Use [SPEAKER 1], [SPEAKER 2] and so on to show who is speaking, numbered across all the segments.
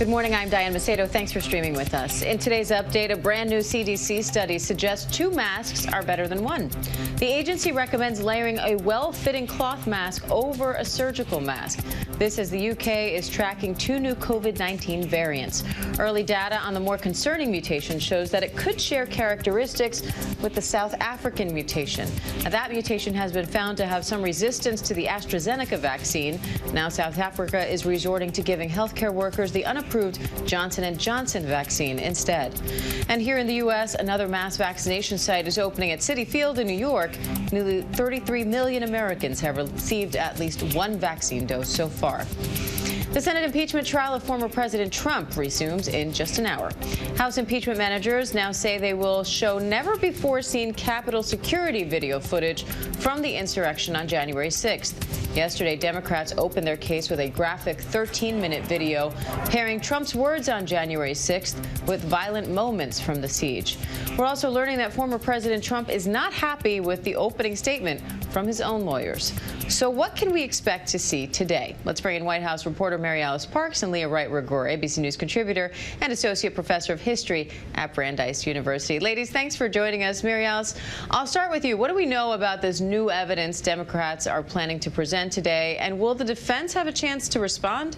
[SPEAKER 1] Good morning, I'm Diane Macedo. Thanks for streaming with us. In today's update, a brand new CDC study suggests 2 masks are better than 1. The agency recommends layering a well-fitting cloth mask over a surgical mask. This as the UK is tracking 2 new COVID-19 variants. Early data on the more concerning mutation shows that it could share characteristics with the South African mutation. Now, that mutation has been found to have some resistance to the AstraZeneca vaccine. Now South Africa is resorting to giving healthcare workers the unapproved Johnson & Johnson vaccine instead. And here in the U.S., another mass vaccination site is opening at Citi Field in New York. Nearly 33 million Americans have received at least 1 vaccine dose so far. The Senate impeachment trial of former President Trump resumes in just an hour. House impeachment managers now say they will show never-before-seen Capitol security video footage from the insurrection on January 6th. Yesterday, Democrats opened their case with a graphic 13-minute video pairing Trump's words on January 6th with violent moments from the siege. We're also learning that former President Trump is not happy with the opening statement from his own lawyers. So what can we expect to see today? Let's bring in White House reporter Mary Alice Parks and Leah Wright-Rigueur, ABC News contributor and associate professor of history at Brandeis University. Ladies, thanks for joining us. Mary Alice, I'll start with you. What do we know about this new evidence Democrats are planning to present today, and will the defense have a chance to respond?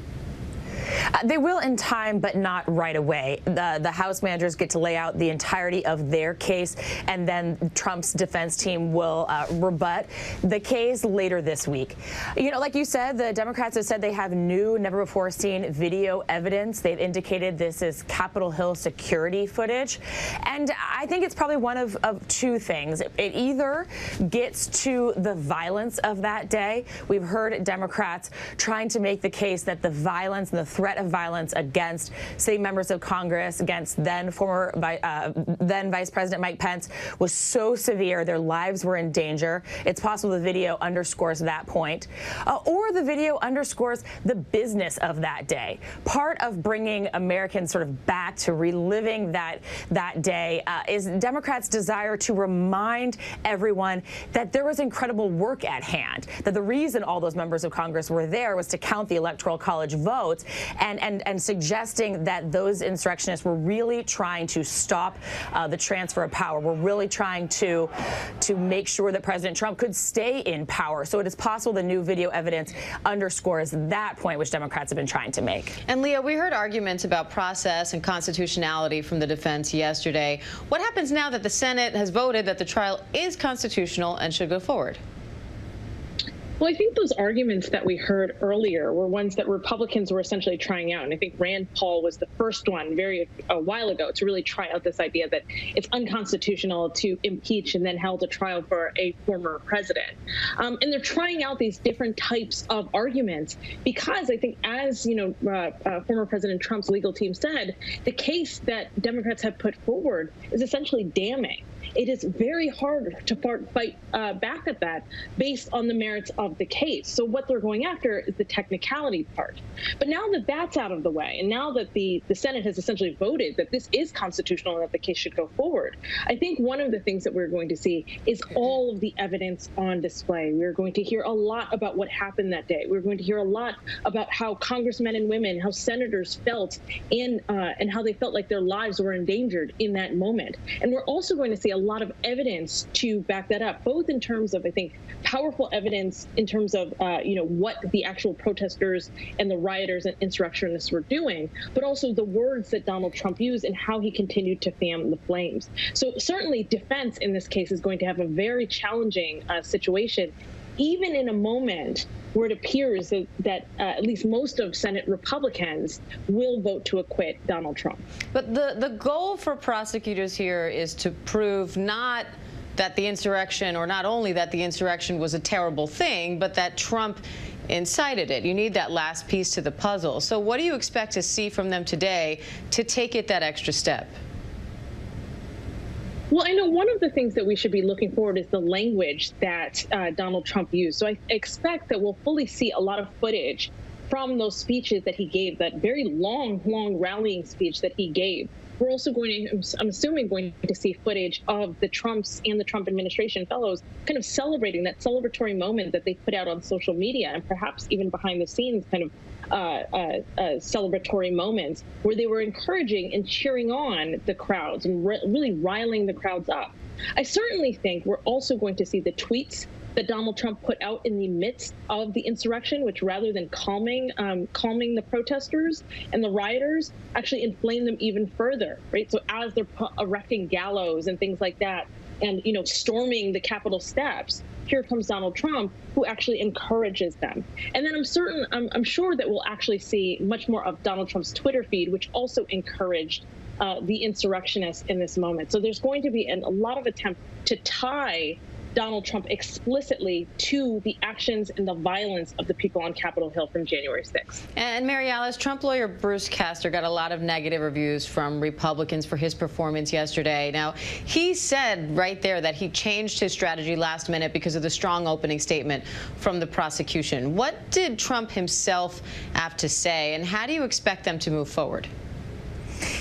[SPEAKER 2] They will in time, but not right away. The House managers get to lay out the entirety of their case, and then Trump's defense team will rebut the case later this week. You know, like you said, the Democrats have said they have new, never-before-seen video evidence. They've indicated this is Capitol Hill security footage. And I think it's probably one of 2 things. It either gets to the violence of that day. We've heard Democrats trying to make the case that the violence and the threat of violence against sitting members of Congress, against then Vice President Mike Pence, was so severe their lives were in danger. It's possible the video underscores that point. Or the video underscores the business of that day. Part of bringing Americans sort of back to reliving that day is Democrats' desire to remind everyone that there was incredible work at hand, that the reason all those members of Congress were there was to count the Electoral College votes, and suggesting that those insurrectionists were really trying to stop the transfer of power. We're really trying to make sure that President Trump could stay in power. So it is possible the new video evidence underscores that point, which Democrats have been trying to make.
[SPEAKER 1] And Leah, we heard arguments about process and constitutionality from the defense yesterday. What happens now that the Senate has voted that the trial is constitutional and should go forward?
[SPEAKER 3] Well, I think those arguments that we heard earlier were ones that Republicans were essentially trying out. And I think Rand Paul was the first one a while ago to really try out this idea that it's unconstitutional to impeach and then hold a trial for a former president. And they're trying out these different types of arguments because I think, as former President Trump's legal team said, the case that Democrats have put forward is essentially damning. It is very hard to fight back at that based on the merits of the case. So what they're going after is the technicality part. But now that that's out of the way, and now that the Senate has essentially voted that this is constitutional and that the case should go forward, I think one of the things that we're going to see is all of the evidence on display. We're going to hear a lot about what happened that day. We're going to hear a lot about how congressmen and women, how senators felt and how they felt like their lives were endangered in that moment. And we're also going to see a lot of evidence to back that up, both in terms of, I think, powerful evidence in terms of, what the actual protesters and the rioters and insurrectionists were doing, but also the words that Donald Trump used and how he continued to fan the flames. So certainly defense in this case is going to have a very challenging situation, even in a moment where it appears that at least most of Senate Republicans will vote to acquit Donald Trump.
[SPEAKER 1] But the goal for prosecutors here is to prove not that the insurrection, or not only that the insurrection was a terrible thing, but that Trump incited it. You need that last piece to the puzzle. So what do you expect to see from them today to take it that extra step?
[SPEAKER 3] Well, I know one of the things that we should be looking forward is the language that Donald Trump used. So I expect that we'll fully see a lot of footage from those speeches that he gave, that very long rallying speech that he gave. We're also I'm assuming, going to see footage of the Trumps and the Trump administration fellows kind of celebrating that celebratory moment that they put out on social media, and perhaps even behind the scenes kind of celebratory moments where they were encouraging and cheering on the crowds and really riling the crowds up. I certainly think we're also going to see the tweets that Donald Trump put out in the midst of the insurrection, which rather than calming the protesters and the rioters, actually inflamed them even further, right? So as they're erecting gallows and things like that, and storming the Capitol steps, here comes Donald Trump, who actually encourages them. And then I'm sure that we'll actually see much more of Donald Trump's Twitter feed, which also encouraged the insurrectionists in this moment. So there's going to be a lot of attempt to tie Donald Trump explicitly to the actions and the violence of the people on Capitol Hill from January 6th.
[SPEAKER 1] And Mary Alice, Trump lawyer Bruce Castor got a lot of negative reviews from Republicans for his performance yesterday. Now, he said right there that he changed his strategy last minute because of the strong opening statement from the prosecution. What did Trump himself have to say, and how do you expect them to move forward?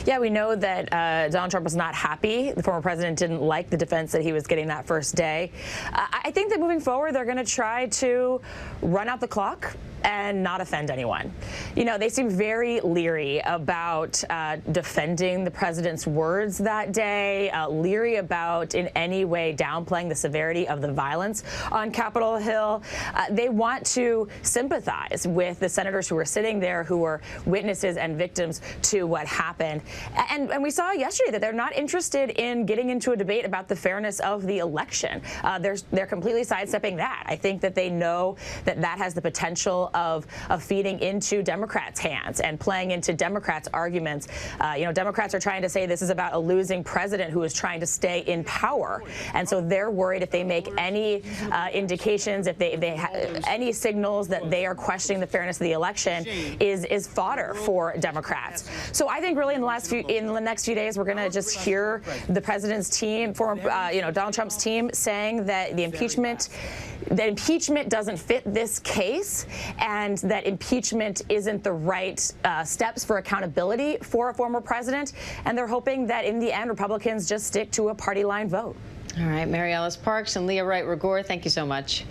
[SPEAKER 2] Yeah, we know that Donald Trump was not happy. The former president didn't like the defense that he was getting that first day. I think that moving forward, they're going to try to run out the clock and not offend anyone. They seem very leery about defending the president's words that day, leery about in any way downplaying the severity of the violence on Capitol Hill. They want to sympathize with the senators who were sitting there, who were witnesses and victims to what happened. And we saw yesterday that they're not interested in getting into a debate about the fairness of the election. They're completely sidestepping that. I think that they know that that has the potential of feeding into Democrats' hands and playing into Democrats' arguments. Democrats are trying to say this is about a losing president who is trying to stay in power. And so they're worried if they make any indications, if they any signals that they are questioning the fairness of the election is fodder for Democrats. So I think really in the next few days, we're going to just hear the president's team, Donald Trump's team, saying that the impeachment doesn't fit this case, and that impeachment isn't the right steps for accountability for a former president. And they're hoping that in the end, Republicans just stick to a party line vote.
[SPEAKER 1] All right, Mary Alice Parks and Leah Wright-Rigueur, thank you so much.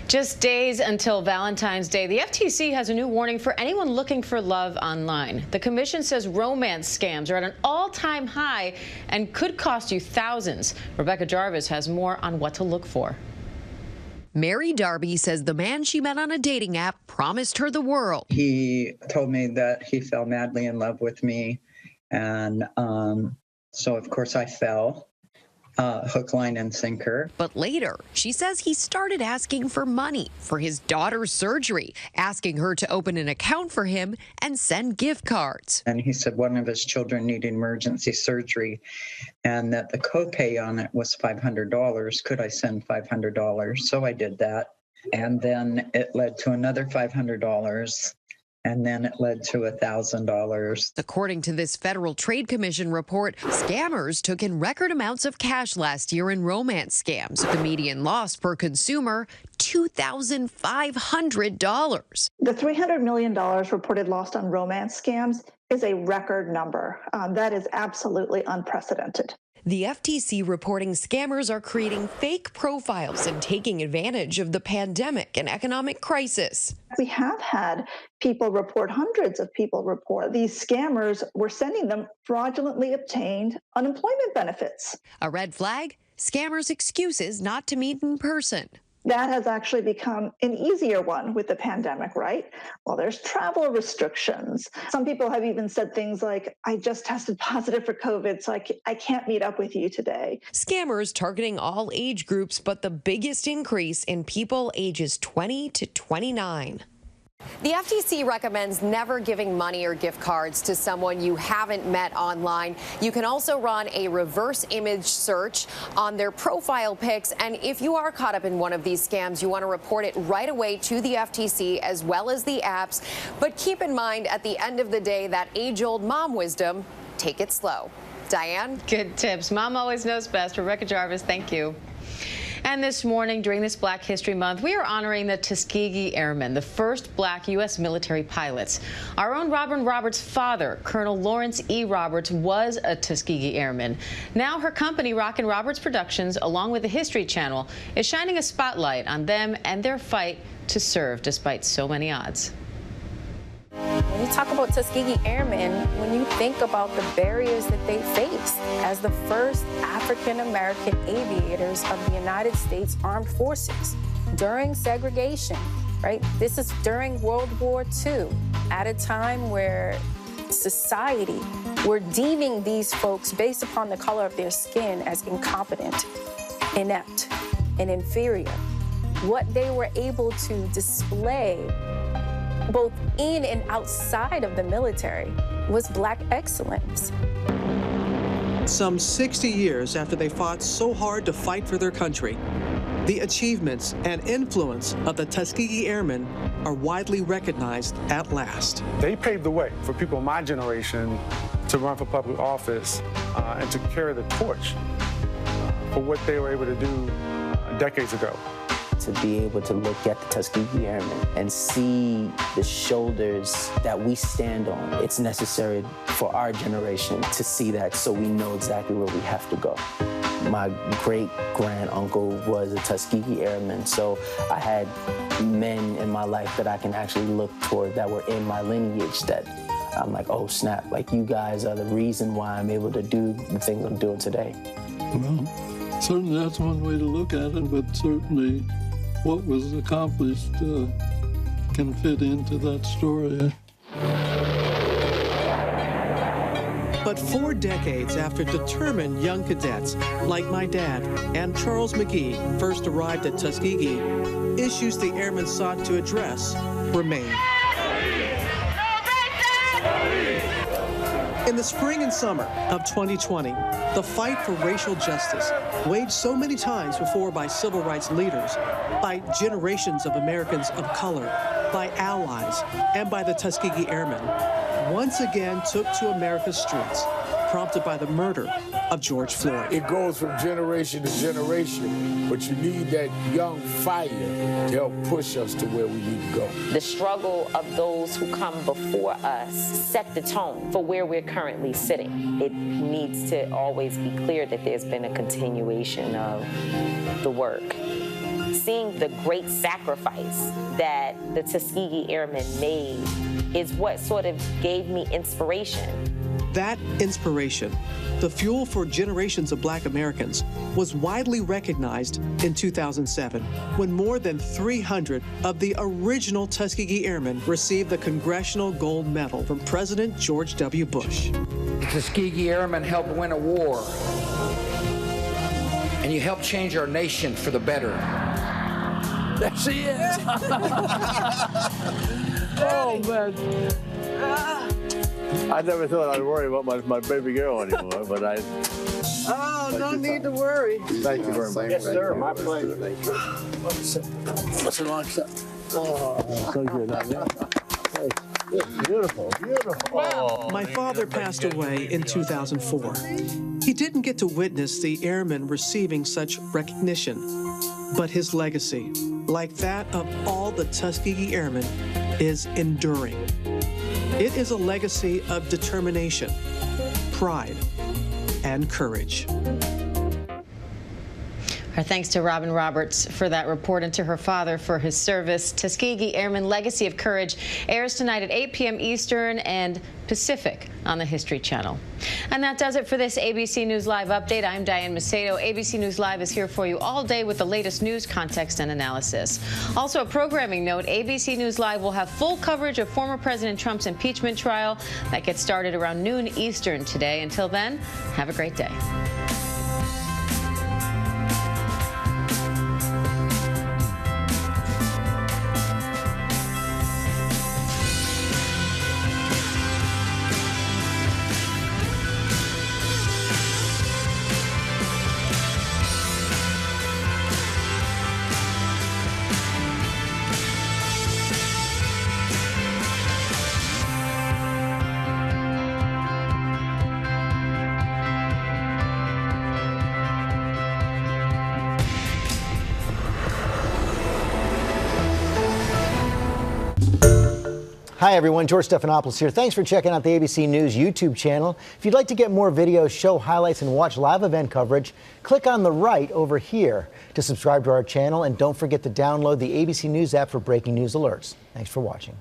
[SPEAKER 1] Just days until Valentine's Day, the FTC has a new warning for anyone looking for love online. The commission says romance scams are at an all-time high and could cost you thousands. Rebecca Jarvis has more on what to look for.
[SPEAKER 4] Mary Darby says the man she met on a dating app promised her the world.
[SPEAKER 5] He told me that he fell madly in love with me, and so of course I fell. Hook, line, and sinker.
[SPEAKER 4] But later, she says he started asking for money for his daughter's surgery, asking her to open an account for him and send gift cards.
[SPEAKER 5] And he said one of his children needed emergency surgery and that the copay on it was $500. Could I send $500? So I did that. And then it led to another $500. And then it led to $1,000.
[SPEAKER 4] According to this Federal Trade Commission report, scammers took in record amounts of cash last year in romance scams. The median loss per consumer, $2,500.
[SPEAKER 6] The $300 million reported lost on romance scams is a record number. That is absolutely unprecedented.
[SPEAKER 4] The FTC reporting scammers are creating fake profiles and taking advantage of the pandemic and economic crisis.
[SPEAKER 6] We have had people report, hundreds of people report, these scammers were sending them fraudulently obtained unemployment benefits.
[SPEAKER 4] A red flag? Scammers' excuses not to meet in person.
[SPEAKER 6] That has actually become an easier one with the pandemic, right? Well, there's travel restrictions. Some people have even said things like, I just tested positive for COVID, so I can't meet up with you today.
[SPEAKER 4] Scammers targeting all age groups, but the biggest increase in people ages 20 to 29.
[SPEAKER 7] The FTC recommends never giving money or gift cards to someone you haven't met online. You can also run a reverse image search on their profile pics. And if you are caught up in one of these scams, you want to report it right away to the FTC as well as the apps. But keep in mind, at the end of the day, that age-old mom wisdom, take it slow. Diane?
[SPEAKER 1] Good tips. Mom always knows best. Rebecca Jarvis, thank you. And this morning, during this Black History Month, we are honoring the Tuskegee Airmen, the first Black U.S. military pilots. Our own Robin Roberts' father, Colonel Lawrence E. Roberts, was a Tuskegee Airman. Now her company, Rockin' Roberts Productions, along with the History Channel, is shining a spotlight on them and their fight to serve despite so many odds.
[SPEAKER 8] When you talk about Tuskegee Airmen, when you think about the barriers that they faced as the first African-American aviators of the United States Armed Forces during segregation, right? This is during World War II, at a time where society were deeming these folks based upon the color of their skin as incompetent, inept, and inferior. What they were able to display both in and outside of the military was Black excellence.
[SPEAKER 9] Some 60 years after they fought so hard to fight for their country, the achievements and influence of the Tuskegee Airmen are widely recognized at last.
[SPEAKER 10] They paved the way for people of my generation to run for public office and to carry the torch for what they were able to do decades ago.
[SPEAKER 11] To be able to look at the Tuskegee Airmen and see the shoulders that we stand on, it's necessary for our generation to see that so we know exactly where we have to go. My great-grand-uncle was a Tuskegee Airman, so I had men in my life that I can actually look toward that were in my lineage that I'm like, oh snap, like you guys are the reason why I'm able to do the things I'm doing today.
[SPEAKER 12] Well, certainly that's one way to look at it, but certainly what was accomplished can fit into that story.
[SPEAKER 9] But 4 decades after determined young cadets like my dad and Charles McGee first arrived at Tuskegee, issues the airmen sought to address remain. In the spring and summer of 2020, the fight for racial justice, waged so many times before by civil rights leaders, by generations of Americans of color, by allies, and by the Tuskegee Airmen, once again took to America's streets, prompted by the murder of George Floyd.
[SPEAKER 13] It goes from generation to generation, but you need that young fire to help push us to where we need to go.
[SPEAKER 14] The struggle of those who come before us set the tone for where we're currently sitting. It needs to always be clear that there's been a continuation of the work. Seeing the great sacrifice that the Tuskegee Airmen made is what sort of gave me inspiration.
[SPEAKER 9] That inspiration, the fuel for generations of Black Americans, was widely recognized in 2007 when more than 300 of the original Tuskegee Airmen received the Congressional Gold Medal from President George W. Bush.
[SPEAKER 15] The Tuskegee Airmen helped win a war, and you helped change our nation for the better.
[SPEAKER 13] There she is. Oh, man.
[SPEAKER 16] I never thought I'd worry about my baby girl anymore, but I...
[SPEAKER 9] Oh, no need to worry.
[SPEAKER 16] Thank you very much.
[SPEAKER 13] Yes, sir. My pleasure.
[SPEAKER 16] What's the wrong stuff? Oh, so good. Beautiful, beautiful.
[SPEAKER 9] My father passed away in 2004. He didn't get to witness the airmen receiving such recognition, but his legacy, like that of all the Tuskegee Airmen, is enduring. It is a legacy of determination, pride, and courage.
[SPEAKER 1] Our thanks to Robin Roberts for that report and to her father for his service. Tuskegee Airmen Legacy of Courage airs tonight at 8 p.m. Eastern and Pacific on the History Channel. And that does it for this ABC News Live update. I'm Diane Macedo. ABC News Live is here for you all day with the latest news, context, and analysis. Also, a programming note, ABC News Live will have full coverage of former President Trump's impeachment trial. That gets started around noon Eastern today. Until then, have a great day.
[SPEAKER 17] Hi, everyone. George Stephanopoulos here. Thanks for checking out the ABC News YouTube channel. If you'd like to get more videos, show highlights, and watch live event coverage, click on the right over here to subscribe to our channel. And don't forget to download the ABC News app for breaking news alerts. Thanks for watching.